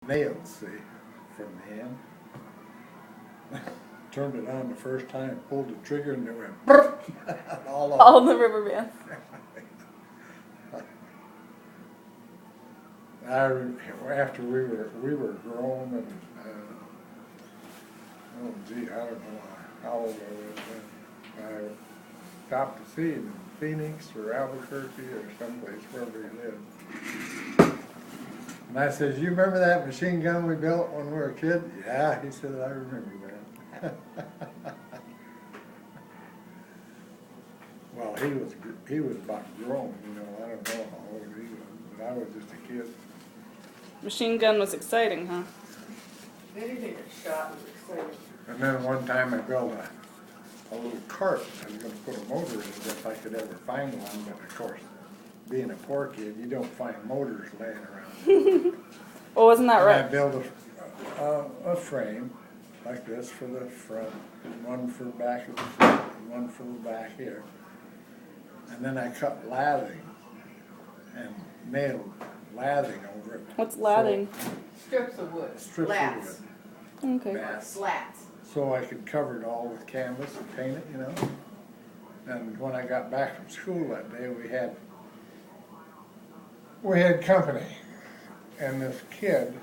nails, see, from the end. Turned it on the first time, pulled the trigger, and it went burp, all over. All the rubber bands. After we were grown, and oh gee, I don't know how old I was then. I stopped to see him in Phoenix or Albuquerque or someplace wherever he lived. And I says, "You remember that machine gun we built when we were a kid?" "Yeah," he said, "I remember that." Well, he was about grown, you know. I don't know how old he was, but I was just a kid. Machine gun was exciting, huh? Anything that shot was exciting. And then one time I built a little cart. I was going to put a motor in it if I could ever find one, but of course, being a poor kid, you don't find motors laying around. Well, wasn't that And right? I built a frame like this for the front, and one for the back of the front, and one for the back here. And then I cut lathing and nailed lathing over it. What's lathing? Strips of wood. Strips Lats. of wood. Okay. Bats. Slats. So I could cover it all with canvas and paint it, you know. And when I got back from school that day, we had company, and this kid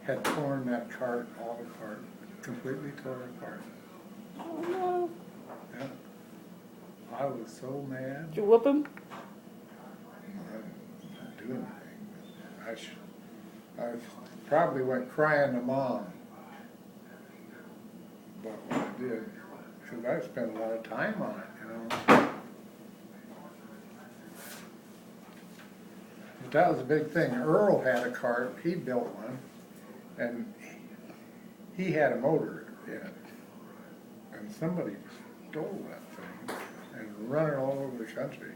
had torn that cart all apart, completely torn apart. Oh no. Yeah. I was so mad. Did you whoop him? I didn't do anything. I probably went crying to Mom about what I did, because I spent a lot of time on it, you know. But that was a big thing. Earl had a cart, he built one, and he had a motor in it. And somebody stole that thing and run it all over the country.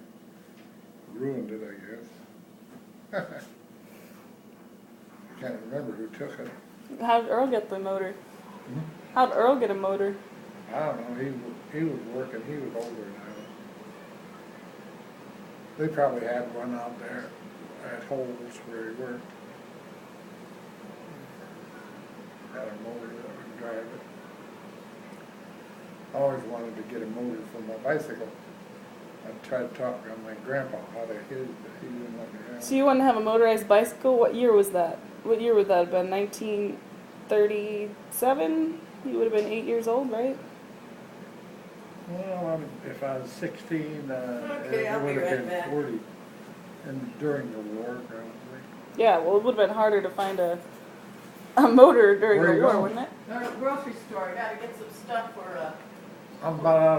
Ruined it, I guess. I can't remember who took it. How did Earl get the motor? Hmm? How did Earl get a motor? I don't know, he was working, he was older now. They probably had one out there at Holes where he worked. Had a motor that would drive it. I always wanted to get a motor for my bicycle. I tried to talk to my grandpa how to his, but he didn't let me have it. So you wanted to have a motorized bicycle? What year was that? What year would that have been? 1937? You would have been 8 years old, right? Well, if I was 16, Okay, I'll it be would have right been back. 40. And during the war, probably. Yeah, well, it would have been harder to find a motor during Where the you war, going? wouldn't it? Go to the grocery store. I gotta get some stuff for I'm about out of